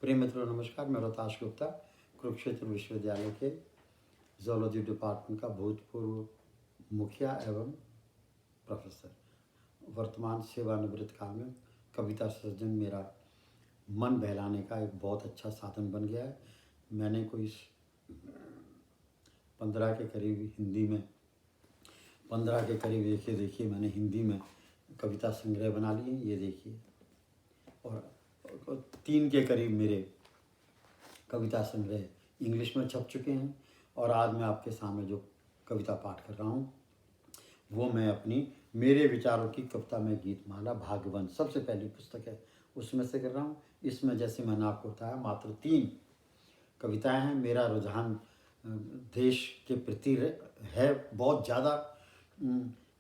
प्रिय मित्रों नमस्कार। मैं रोहताश गुप्ता कुरुक्षेत्र विश्वविद्यालय के जूलॉजी डिपार्टमेंट का भूतपूर्व मुखिया एवं प्रोफेसर। वर्तमान सेवानिवृत्त काल में कविता सृजन मेरा मन बहलाने का एक बहुत अच्छा साधन बन गया है। मैंने कोई 15 के करीब हिंदी में 15 के करीब देखिए मैंने हिंदी में कविता संग्रह बना लिए, ये देखिए। और 3 के करीब मेरे कविता संग्रह इंग्लिश में छप चुके हैं। और आज मैं आपके सामने जो कविता पाठ कर रहा हूँ वो मैं अपनी मेरे विचारों की कविता में गीतमाला भाग्यवंत सबसे पहली पुस्तक है उसमें से कर रहा हूँ। इसमें जैसे मैंने आपको बताया मात्र 3 कविताएं हैं। मेरा रुझान देश के प्रति है बहुत ज़्यादा।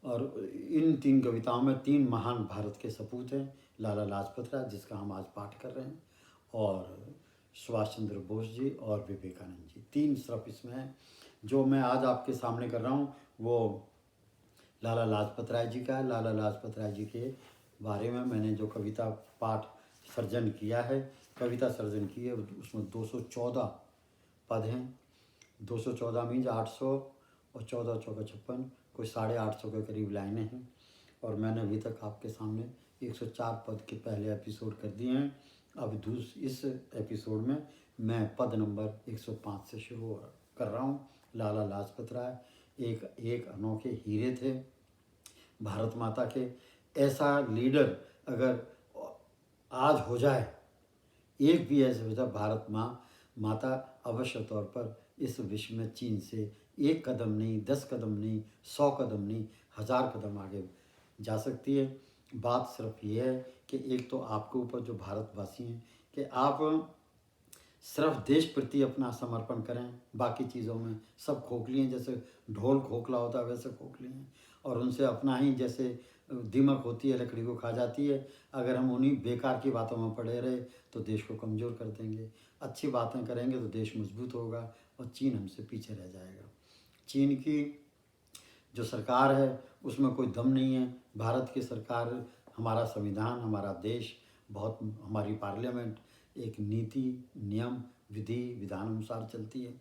और इन 3 कविताओं में 3 महान भारत के सपूत हैं। लाला लाजपत राय जिसका हम आज पाठ कर रहे हैं, और सुभाष चंद्र बोस जी और विवेकानंद जी। 3 सिर्फ इसमें हैं। जो मैं आज आपके सामने कर रहा हूँ वो लाला लाजपत राय जी का है। लाला लाजपत राय जी के बारे में मैंने जो कविता पाठ सर्जन किया है, कविता सर्जन की है, उसमें 214 पद हैं। 214 मीन्स 800 और 14 चौका 56, कोई 850 के करीब लाइनें हैं। और मैंने अभी तक आपके सामने 104 पद के पहले एपिसोड कर दिए हैं। अब इस एपिसोड में मैं पद नंबर 105 से शुरू कर रहा हूँ। लाला लाजपत राय एक अनोखे हीरे थे भारत माता के। ऐसा लीडर अगर आज हो जाए, एक भी ऐसे हो जाए, भारत माता अवश्य तौर पर इस विश्व में चीन से 1 कदम नहीं, 10 कदम नहीं, 100 कदम नहीं, 1000 कदम आगे जा सकती है। बात सिर्फ ये है कि एक तो आपके ऊपर जो भारतवासी हैं कि आप सिर्फ देश प्रति अपना समर्पण करें, बाकी चीज़ों में सब खोखली हैं। जैसे ढोल खोखला होता है वैसे खोखली हैं, और उनसे अपना ही जैसे दीमक होती है लकड़ी को खा जाती है। अगर हम उन्हीं बेकार की बातों में पड़े रहे तो देश को कमज़ोर कर देंगे। अच्छी बातें करेंगे तो देश मजबूत होगा और चीन हमसे पीछे रह जाएगा। चीन की जो सरकार है उसमें कोई दम नहीं है। भारत की सरकार, हमारा संविधान, हमारा देश, बहुत हमारी पार्लियामेंट एक नीति नियम विधि विधान अनुसार चलती है।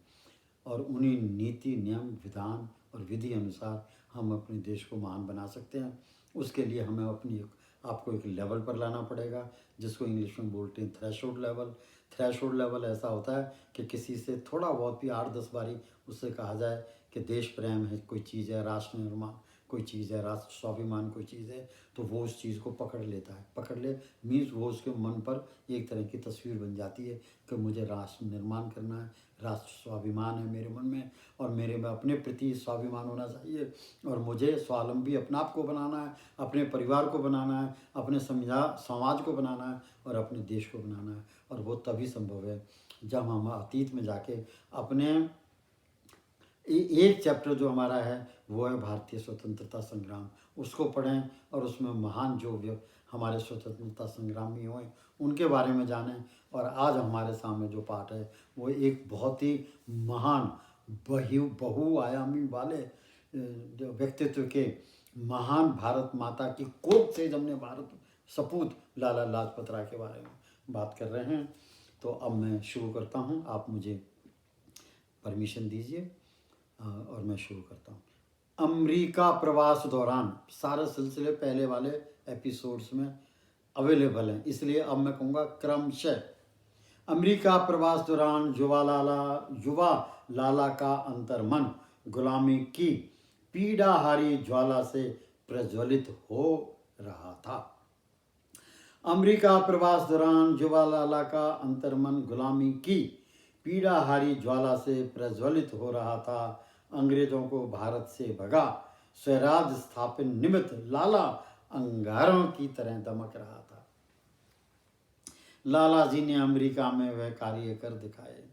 और उन्हीं नीति नियम विधान और विधि अनुसार हम अपने देश को महान बना सकते हैं। उसके लिए हमें आपको एक लेवल पर लाना पड़ेगा जिसको इंग्लिश में बोलते हैं थ्रेशोल्ड लेवल। थ्रेशोल्ड लेवल ऐसा होता है कि किसी से थोड़ा बहुत भी 8-10 बारी उससे कहा जाए कि देश प्रेम है कोई चीज़ है, राष्ट्र निर्माण कोई चीज़ है, राष्ट्र स्वाभिमान कोई चीज़ है, तो वो उस चीज़ को पकड़ लेता है। पकड़ ले मीन्स वो उसके मन पर एक तरह की तस्वीर बन जाती है कि मुझे राष्ट्र निर्माण करना है, राष्ट्र स्वाभिमान है मेरे मन में, और मेरे में अपने प्रति स्वाभिमान होना चाहिए, और मुझे स्वावलंबी अपने आप को बनाना है, अपने परिवार को बनाना है, अपने समाज को बनाना है और अपने देश को बनाना है। और वो तभी संभव है जब हम अतीत में जाके अपने एक चैप्टर जो हमारा है वो है भारतीय स्वतंत्रता संग्राम, उसको पढ़ें और उसमें महान जो हमारे स्वतंत्रता संग्रामी हुए उनके बारे में जानें। और आज हमारे सामने जो पाठ है वो एक बहुत ही महान बहुआयामी वाले व्यक्तित्व के महान भारत माता की कोख से हमने भारत सपूत लाला लाजपत राय के बारे में बात कर रहे हैं। तो अब मैं शुरू करता हूँ, आप मुझे परमिशन दीजिए और मैं शुरू करता हूँ। अमेरिका प्रवास दौरान सारे सिलसिले पहले वाले एपिसोड्स में अवेलेबल हैं, इसलिए अब मैं कहूँगा क्रमशः। अमेरिका प्रवास दौरान युवा लाला का अंतर्मन गुलामी की पीड़ाहारी ज्वाला से प्रज्वलित हो रहा था। अमेरिका प्रवास दौरान युवा लाला का अंतर्मन गुलामी की पीड़ाहारी ज्वाला से प्रज्वलित हो रहा था। अंग्रेजों को भारत से भगा स्वराज स्थापन निमित्त लाला अंगारों की तरह दमक रहा था। लाला जी ने अमेरिका में वह कार्य कर दिखाए।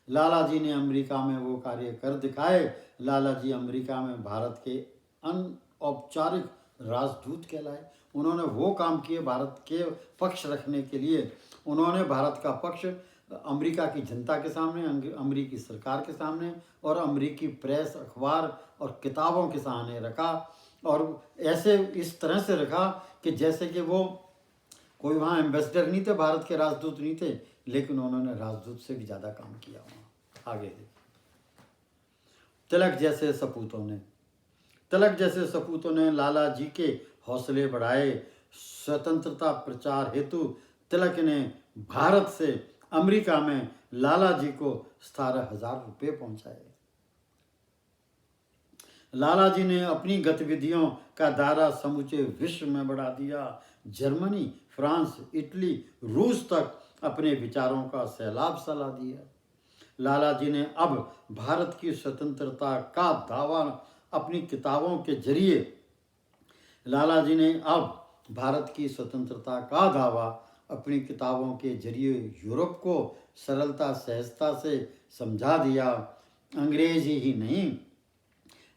लाला जी ने अमेरिका में वो कार्य कर दिखाए। लाला जी अमेरिका में भारत के अनौपचारिक राजदूत कहलाए। उन्होंने वो काम किए भारत के पक्ष रखने के लिए। उन्होंने भारत का पक्ष अमेरिका की जनता के सामने, अमेरिकी सरकार के सामने और अमेरिकी प्रेस, अखबार और किताबों के सामने रखा। और ऐसे इस तरह से रखा कि जैसे कि वो कोई वहाँ एम्बेसडर नहीं थे, भारत के राजदूत नहीं थे, लेकिन उन्होंने राजदूत से भी ज़्यादा काम किया वहाँ। आगे देखिए, तिलक जैसे सपूतों ने लाला जी के हौसले बढ़ाए। स्वतंत्रता प्रचार हेतु तिलक ने भारत से अमेरिका में लाला जी को 17,000 रुपये पहुंचाए। लाला जी ने अपनी गतिविधियों का दायरा समूचे विश्व में बढ़ा दिया। जर्मनी, फ्रांस, इटली, रूस तक अपने विचारों का सैलाब फैला दिया। लाला जी ने अब भारत की स्वतंत्रता का दावा अपनी किताबों के जरिए लाला जी ने अब भारत की स्वतंत्रता का दावा अपनी किताबों के जरिए यूरोप को सरलता सहजता से समझा दिया। अंग्रेजी ही नहीं,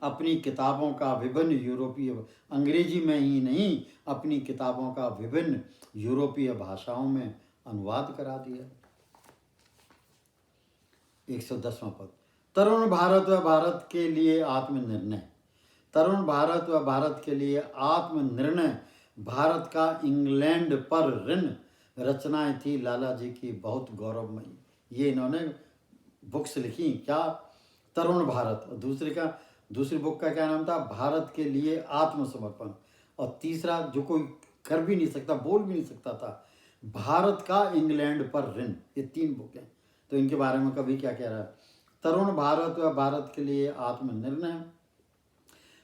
अपनी किताबों का विभिन्न यूरोपीय, अंग्रेजी में ही नहीं, अपनी किताबों का विभिन्न यूरोपीय भाषाओं में अनुवाद करा दिया। 110वां पद, तरुण भारत व भारत के लिए आत्मनिर्णय। तरुण भारत व भारत के लिए आत्मनिर्णय भारत का इंग्लैंड पर ऋण रचनाएं थी लाला जी की बहुत गौरवमयी। ये इन्होंने बुक्स लिखी, क्या? तरुण भारत। दूसरी बुक का क्या नाम था? भारत के लिए आत्मसमर्पण। और तीसरा, जो कोई कर भी नहीं सकता, बोल भी नहीं सकता था, भारत का इंग्लैंड पर ऋण। ये 3 बुक हैं। तो इनके बारे में कवि क्या कह रहा है? तरुण भारत व भारत के लिए आत्मनिर्णय,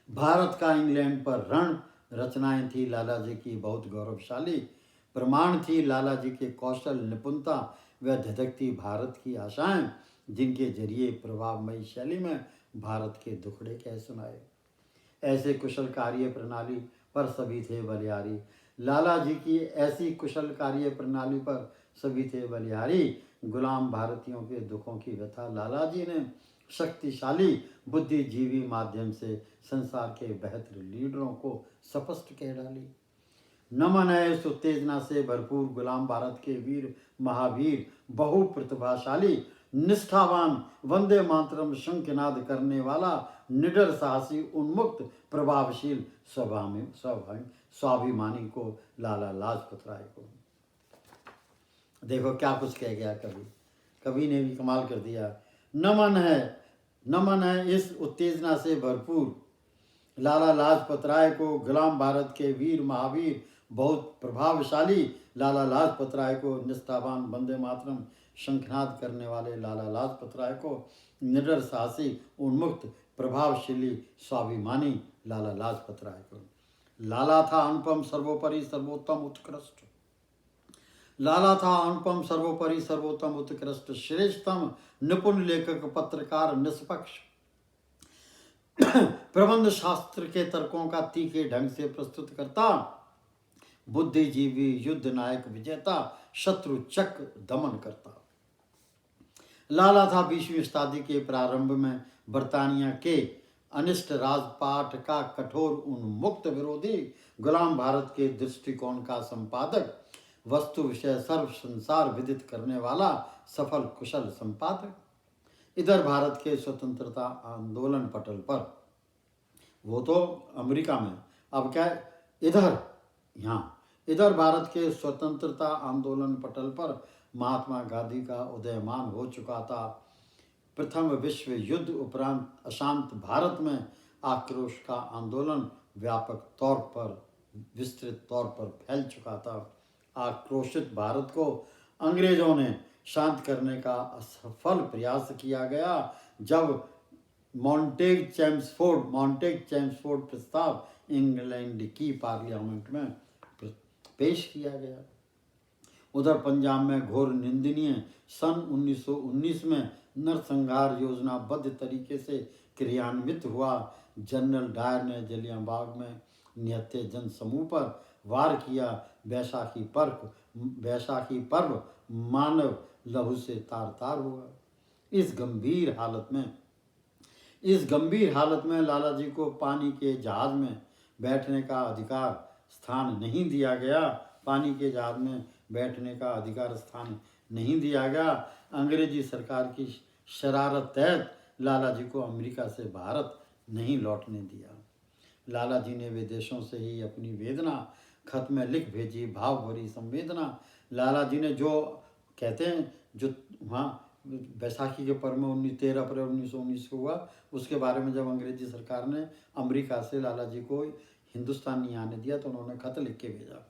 भारत का इंग्लैंड पर ऋण रचनाएं थी लाला जी की बहुत गौरवशाली। प्रमाण थी लाला जी के कौशल, निपुणता व धधकती भारत की आशाएं, जिनके जरिए प्रभावमयी शैली में भारत के दुखड़े कह सुनाए। ऐसे कुशल कार्य प्रणाली पर सभी थे बलिहारी। लाला जी की ऐसी कुशल कार्य प्रणाली पर सभी थे बलिहारी। गुलाम भारतीयों के दुखों की व्यथा लाला जी ने शक्तिशाली बुद्धिजीवी माध्यम से संसार के बेहतर लीडरों को स्पष्ट कह डाली। नमन है इस उत्तेजना से भरपूर गुलाम भारत के वीर महावीर, बहु प्रतिभाशाली, निष्ठावान, वंदे मातरम शंखनाद करने वाला, निडर, साहसी, उन्मुक्त, प्रभावशील, स्वाभिमानी को लाला लाजपत राय को। देखो क्या कुछ कह गया कवि ने भी कमाल कर दिया। नमन है इस उत्तेजना से भरपूर लाला लाजपत राय को, गुलाम भारत के वीर महावीर, बहुत प्रभावशाली लाला लाजपत राय को, निष्ठावान, वंदे मातरम शंखनाद करने वाले लाला लाजपत राय को, निडर, साहसी, उन्मुक्त, प्रभावशाली, स्वाभिमानी लाला लाजपत राय को। लाला था अनुपम, सर्वोपरि, सर्वोत्तम, उत्कृष्ट। लाला था अनुपम, सर्वोपरि, सर्वोत्तम, उत्कृष्ट, श्रेष्ठतम, निपुण लेखक, पत्रकार, निष्पक्ष, प्रबंध शास्त्र के तर्कों का तीखे ढंग से प्रस्तुत करता, बुद्धिजीवी, युद्ध नायक, विजेता, शत्रु चक दमन करता। लाला था 20वीं शताब्दी के प्रारंभ में बर्तानिया के अनिष्ट राजपाट का कठोर उन्मुक्त विरोधी, गुलाम भारत के दृष्टिकोण का संपादक, वस्तु विषय सर्व संसार विदित करने वाला सफल कुशल संपादक। इधर भारत के स्वतंत्रता आंदोलन पटल पर, वो तो अमेरिका में, अब क्या इधर भारत के स्वतंत्रता आंदोलन पटल पर महात्मा गांधी का उदयमान हो चुका था। प्रथम विश्व युद्ध उपरांत अशांत भारत में आक्रोश का आंदोलन व्यापक तौर पर, विस्तृत तौर पर फैल चुका था। आक्रोशित भारत को अंग्रेजों ने शांत करने का असफल प्रयास किया गया जब मॉन्टेग चेम्सफोर्ड प्रस्ताव इंग्लैंड की पार्लियामेंट में पेश किया गया। उधर पंजाब में घोर निंदनीय सन 1919 में नरसंहार योजनाबद्ध तरीके से क्रियान्वित हुआ। जनरल डायर ने जलियांबाग में निहत्थे जन समूह पर वार किया। वैशाखी पर्व मानव लहू से तार तार हुआ। इस गंभीर हालत में लाला जी को पानी के जहाज में बैठने का अधिकार स्थान नहीं दिया गया। अंग्रेजी सरकार की शरारत तहत लाला जी को अमेरिका से भारत नहीं लौटने दिया। लाला जी ने विदेशों से ही अपनी वेदना खत में लिख भेजी भाव भरी संवेदना। लाला जी ने जो कहते हैं, जो वहाँ बैसाखी के पर्व में 13 अप्रैल 1919 को हुआ, उसके बारे में जब अंग्रेजी सरकार ने अमेरिका से लाला जी को हिंदुस्तान नहीं आने दिया तो उन्होंने खत लिख के भेजा।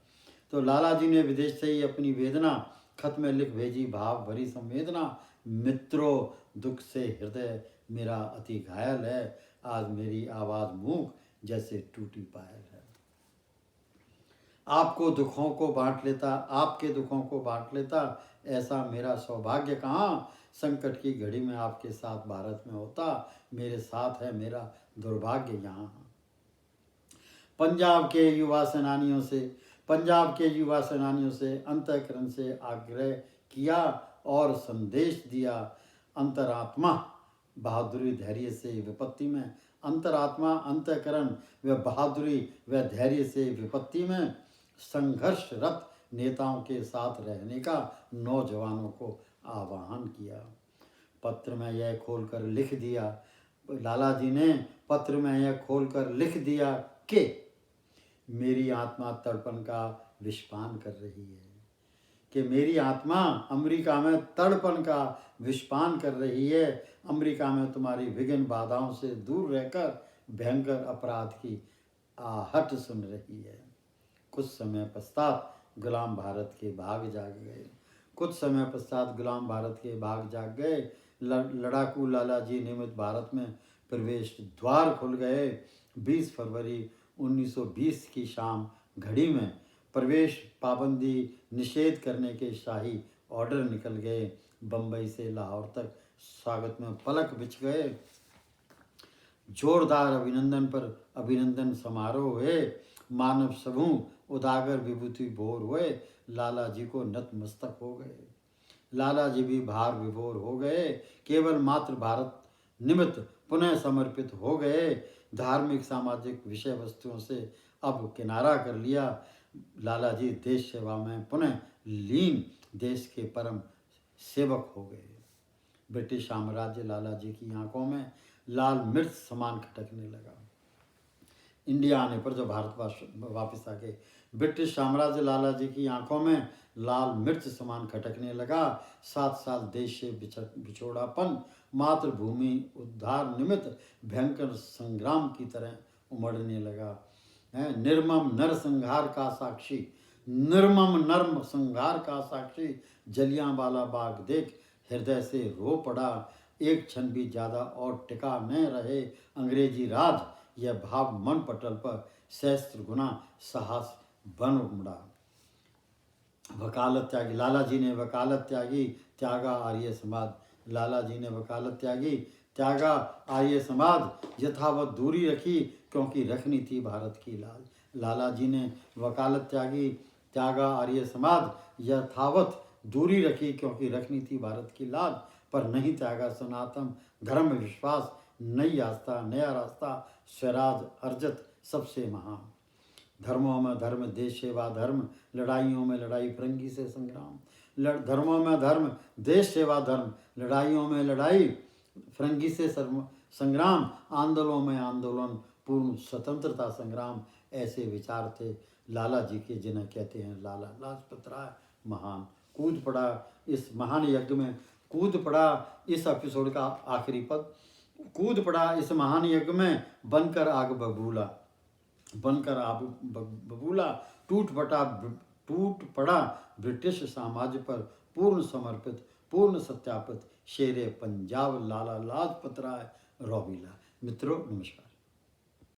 तो लाला जी ने विदेश से ही अपनी वेदना खत में लिख भेजी भाव भरी संवेदना। मित्रों, दुख से हृदय मेरा अति घायल है, आज मेरी आवाज़ मूक जैसे टूटी पायल है। आपके दुखों को बांट लेता, ऐसा मेरा सौभाग्य कहाँ, संकट की घड़ी में आपके साथ भारत में होता, मेरे साथ है मेरा दुर्भाग्य यहाँ। पंजाब के युवा सेनानियों से अंतःकरण से आग्रह किया और संदेश दिया, अंतरात्मा बहादुरी धैर्य से विपत्ति में, अंतरात्मा अंतःकरण व बहादुरी व धैर्य से विपत्ति में संघर्षरत नेताओं के साथ रहने का नौजवानों को आह्वान किया। पत्र में यह खोलकर लिख दिया, लाला जी ने पत्र में यह खोलकर लिख दिया कि मेरी आत्मा तड़पन का विषपान कर रही है, कि मेरी आत्मा अमेरिका में तड़पन का विषपान कर रही है। अमेरिका में तुम्हारी विघ्न बाधाओं से दूर रहकर भयंकर अपराध की आहट सुन रही है। कुछ समय पश्चात गुलाम भारत के भाग जाग गए। लड़ाकू लाला जी निमित्त भारत में प्रवेश द्वार खुल गए। 20 फरवरी 1920 की शाम घड़ी में प्रवेश पाबंदी निषेध करने के शाही ऑर्डर निकल गए। बम्बई से लाहौर तक स्वागत में पलक बिछ गए। जोरदार अभिनंदन समारोह हुए। मानव समूह उदागर विभूति भोर हुए। लाला जी को नतमस्तक हो गए। लाला जी भी भार विभोर हो गए। केवल मात्र भारत निमित्त पुनः समर्पित हो गए। धार्मिक सामाजिक विषय वस्तुओं से अब किनारा कर लिया। लाला जी देश सेवा में पुनः लीन, देश के परम सेवक हो गए। ब्रिटिश साम्राज्य लाला जी की आंखों में लाल मिर्च समान खटकने लगा। इंडिया आने पर जब भारत वापस आ गए, ब्रिटिश साम्राज्य लाला जी की आंखों में लाल मिर्च समान खटकने लगा। 7 साल देश से बिछोड़ापन मातृभूमि उद्धार निमित्त भयंकर संग्राम की तरह उमड़ने लगा। निर्मम नर संहार का साक्षी जलियांवाला बाग देख हृदय से रो पड़ा। एक क्षण भी ज्यादा और टिका न रहे अंग्रेजी राज, यह भाव मन पटल पर सहस्त्र गुना साहस बन उमड़ा। वकालत त्यागी लाला जी ने वकालत त्यागी, त्यागा आर्य समाज। लाला जी ने वकालत त्यागी, त्यागा आर्य समाज। यथावत दूरी रखी क्योंकि रखनी थी भारत की लाज। लाला जी ने वकालत त्यागी, त्यागा आर्य समाज। यथावत दूरी रखी क्योंकि रखनी थी भारत की लाज, पर नहीं त्यागा सनातन धर्म विश्वास। नई आस्था, नया रास्ता, स्वराज अर्जत सबसे महान। धर्मों में धर्म, देश सेवा धर्म, लड़ाइयों में लड़ाई, फिरंगी से संग्राम। धर्मों में धर्म, देश सेवा धर्म, लड़ाइयों में लड़ाई, फिरंगी से संग्राम, आंदोलनों में आंदोलन, पूर्ण स्वतंत्रता संग्राम। ऐसे विचार थे लाला जी के, जिन्हें कहते हैं लाला लाजपत राय महान। कूद पड़ा इस महान यज्ञ में, कूद पड़ा इस एपिसोड का आखिरी पद, कूद पड़ा इस महान यज्ञ में, बनकर आग बबूला। टूट पड़ा ब्रिटिश साम्राज्य पर पूर्ण समर्पित, पूर्ण सत्यापित शेरे पंजाब लाला लाजपत राय रौबीला। मित्रों नमस्कार।